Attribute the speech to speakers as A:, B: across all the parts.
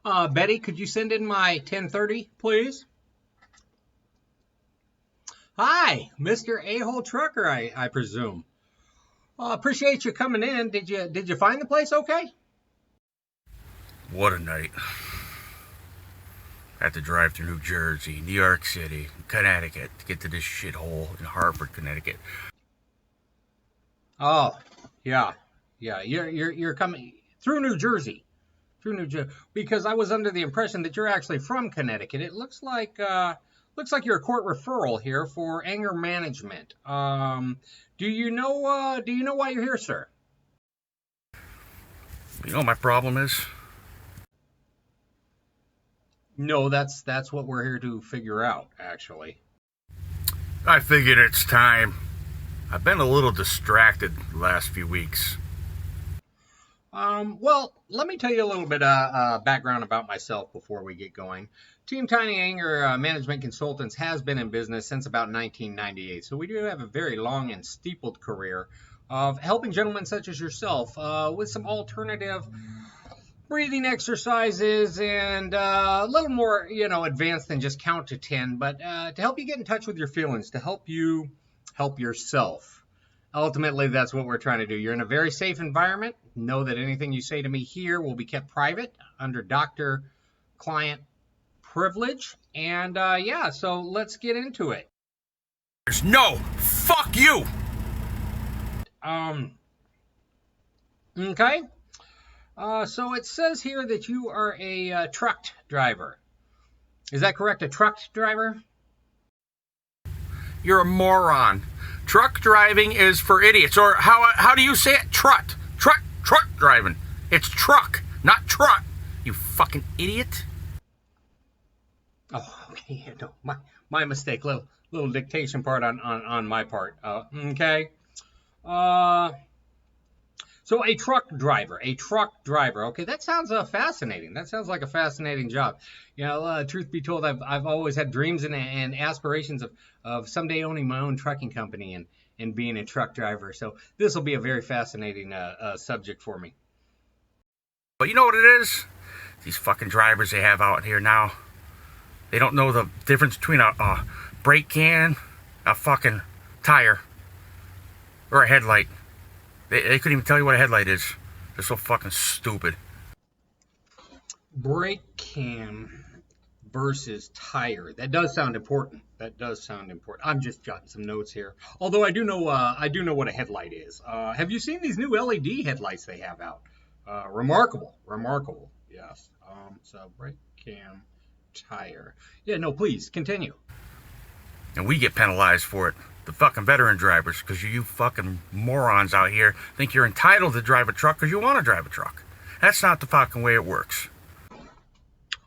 A: Betty, could you send in my 1030, please? Hi, Mr. A-hole trucker, I presume. Appreciate you coming in. Did you find the place okay?
B: What a night. I had to drive through New Jersey, New York City, Connecticut to get to this shithole in Hartford, Connecticut.
A: Oh, yeah. You're coming through New Jersey. Through New Jersey, because I was under the impression that you're actually from Connecticut. It looks like you're a court referral here for anger management. Do you know why you're here, sir?
B: You know what my problem is?
A: No, that's what we're here to figure out, actually.
B: I figured it's time. I've been a little distracted the last few weeks.
A: Well, let me tell you a little bit of background about myself before we get going. Team Tiny Anger Management Consultants has been in business since about 1998, so we do have a very long and steepled career of helping gentlemen such as yourself with some alternative breathing exercises and a little more, advanced than just count to 10, but to help you get in touch with your feelings, to help you help yourself. Ultimately, that's what we're trying to do. You're in a very safe environment. Know that anything you say to me here will be kept private under doctor-client privilege. And yeah, so let's get into it.
B: There's no fuck you.
A: Okay. So it says here that you are a truck driver. Is that correct? A truck driver?
B: You're a moron. Truck driving is for idiots. Or how do you say it? Truck driving. It's truck, not truck. You fucking idiot.
A: Oh, okay. Yeah, no, my mistake. Little dictation part on my part. Okay. So a truck driver. Okay, that sounds fascinating. That sounds like a fascinating job. Truth be told, I've always had dreams and aspirations of someday owning my own trucking company and being a truck driver. So this will be a very fascinating subject for me.
B: But you know what it is? These fucking drivers they have out here now. They don't know the difference between a brake can, a fucking tire, or a headlight. They couldn't even tell you what a headlight is. They're so fucking stupid.
A: Brake cam versus tire. That does sound important. I'm just jotting some notes here. Although I do know what a headlight is. Have you seen these new LED headlights they have out? Remarkable. Yes. So brake cam, tire. Yeah. No. Please continue.
B: And we get penalized for it. The fucking veteran drivers, because you fucking morons out here think you're entitled to drive a truck because you want to drive a truck. That's not the fucking way it works.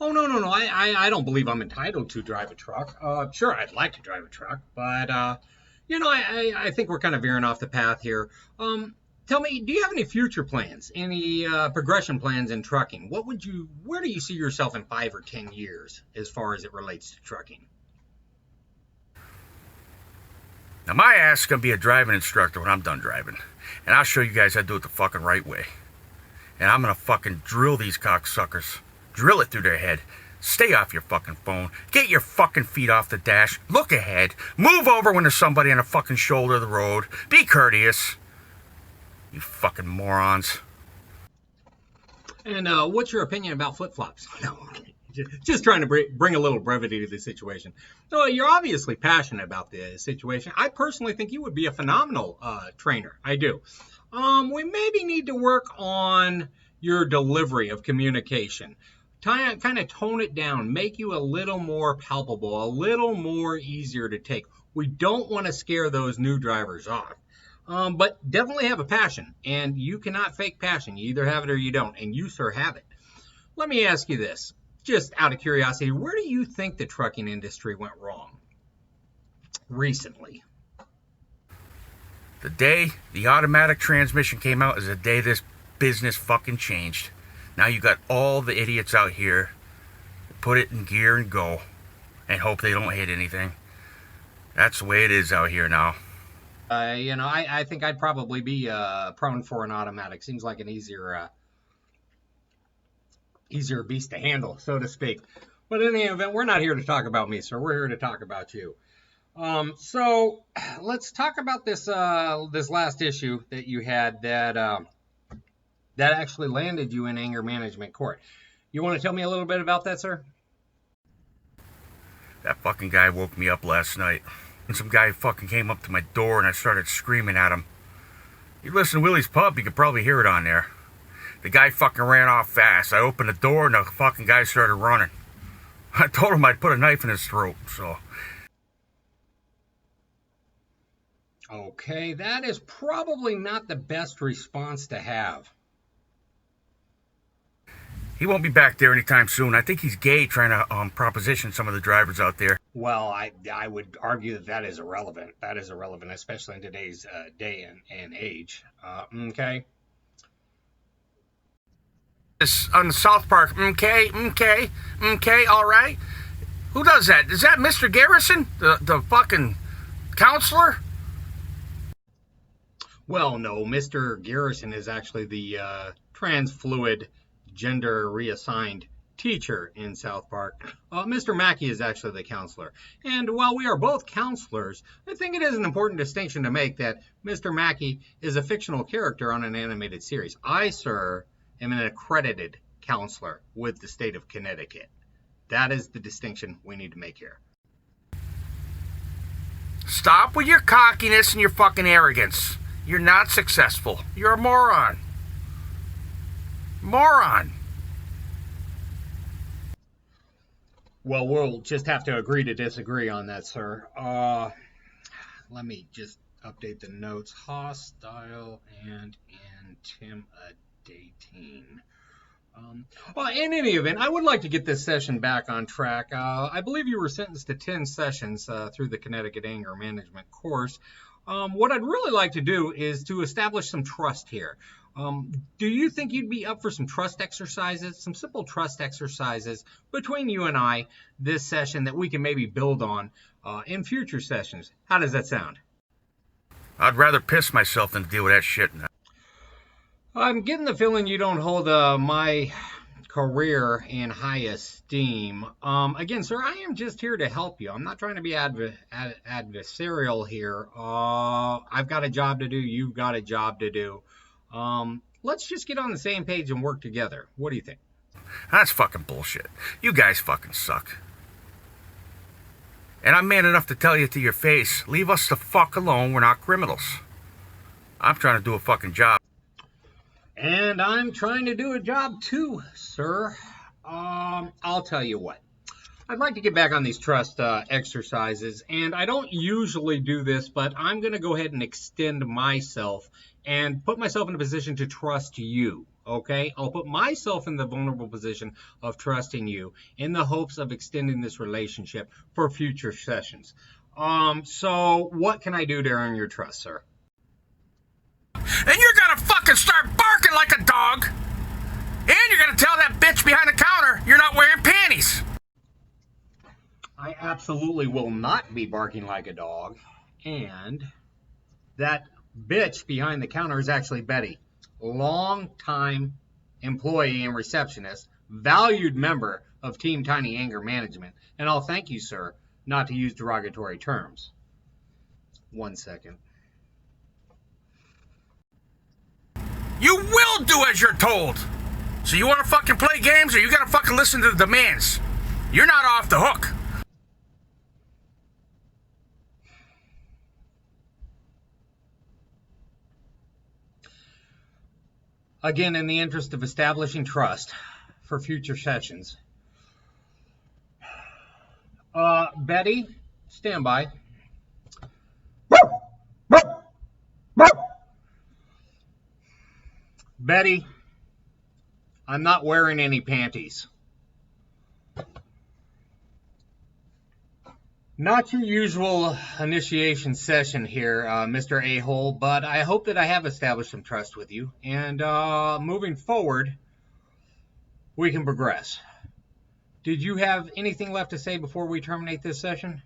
A: Oh, no. I don't believe I'm entitled to drive a truck. Sure, I'd like to drive a truck, but, I think we're kind of veering off the path here. Tell me, do you have any future plans, any progression plans in trucking? Where do you see yourself in 5 or 10 years as far as it relates to trucking?
B: Now, my ass is going to be a driving instructor when I'm done driving. And I'll show you guys how to do it the fucking right way. And I'm going to fucking drill these cocksuckers. Drill it through their head. Stay off your fucking phone. Get your fucking feet off the dash. Look ahead. Move over when there's somebody on the fucking shoulder of the road. Be courteous. You fucking morons.
A: And what's your opinion about flip-flops? No, just trying to bring a little brevity to the situation. So you're obviously passionate about the situation. I personally think you would be a phenomenal trainer. I do. We maybe need to work on your delivery of communication. Kind of tone it down, make you a little more palpable, a little more easier to take. We don't want to scare those new drivers off. But definitely have a passion, and you cannot fake passion. You either have it or you don't, and you, sir, have it. Let me ask you this, just out of curiosity, where do you think the trucking industry went wrong recently?
B: The day the automatic transmission came out is the day this business fucking changed. Now you got all the idiots out here put it in gear and go and hope they don't hit anything. That's the way it is out here now.
A: I think I'd probably be prone for an automatic. Seems like an easier easier beast to handle, so to speak. But in any event, we're not here to talk about me, sir. We're here to talk about you. So let's talk about this this last issue that you had that actually landed you in anger management court. You want to tell me a little bit about that, sir?
B: That fucking guy woke me up last night. And some guy fucking came up to my door and I started screaming at him. You listen to Willie's Pub, you could probably hear it on there. The guy fucking ran off fast. I opened the door and the fucking guy started running. I told him I'd put a knife in his throat, so.
A: Okay, that is probably not the best response to have.
B: He won't be back there anytime soon. I think he's gay trying to proposition some of the drivers out there.
A: Well, I would argue that that is irrelevant. That is irrelevant, especially in today's day and age. Okay.
B: This on South Park. Okay, all right. Who does that? Is that Mr. Garrison, the fucking counselor?
A: Well, no, Mr. Garrison is actually the trans fluid gender reassigned teacher in South Park. Mr. Mackey is actually the counselor. And while we are both counselors, I think it is an important distinction to make that Mr. Mackey is a fictional character on an animated series. I, sir, am an accredited counselor with the state of Connecticut. That is the distinction we need to make here.
B: Stop with your cockiness and your fucking arrogance. You're not successful. You're a moron. Moron.
A: Well, we'll just have to agree to disagree on that, sir. Let me just update the notes. Hostile and intimidating. Well, in any event, I would like to get this session back on track. I believe you were sentenced to 10 sessions through the Connecticut Anger Management course. What I'd really like to do is to establish some trust here. Do you think you'd be up for some trust exercises, some simple trust exercises between you and I this session that we can maybe build on in future sessions? How does that sound?
B: I'd rather piss myself than deal with that shit now.
A: I'm getting the feeling you don't hold my career in high esteem. Again, sir, I am just here to help you. I'm not trying to be adversarial here. I've got a job to do. You've got a job to do. Let's just get on the same page and work together. What do you think?
B: That's fucking bullshit. You guys fucking suck. And I'm man enough to tell you to your face, leave us the fuck alone. We're not criminals. I'm trying to do a fucking job.
A: And I'm trying to do a job too, sir. I'll tell you what. I'd like to get back on these trust exercises, and I don't usually do this, but I'm going to go ahead and extend myself and put myself in a position to trust you, okay? I'll put myself in the vulnerable position of trusting you in the hopes of extending this relationship for future sessions. So what can I do to earn your trust, sir?
B: And you're gonna fucking start barking like a dog. And you're gonna tell that bitch behind the counter you're not wearing panties.
A: I absolutely will not be barking like a dog. And that bitch behind the counter is actually Betty. Long-time employee and receptionist, valued member of Team Tiny Anger Management. And I'll thank you, sir, not to use derogatory terms. 1 second.
B: You will do as you're told. So you want to fucking play games or you gotta fucking listen to the demands? You're not off the hook.
A: Again, in the interest of establishing trust for future sessions. Betty, stand by. Betty, I'm not wearing any panties. Not your usual initiation session here, Mr. A-hole, but I hope that I have established some trust with you. And moving forward, we can progress. Did you have anything left to say before we terminate this session?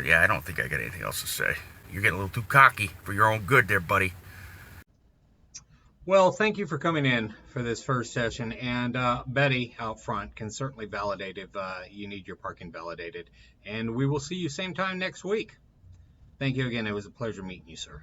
B: Yeah, I don't think I got anything else to say. You're getting a little too cocky for your own good there, buddy.
A: Well, thank you for coming in for this first session. And Betty out front can certainly validate if you need your parking validated. And we will see you same time next week. Thank you again. It was a pleasure meeting you, sir.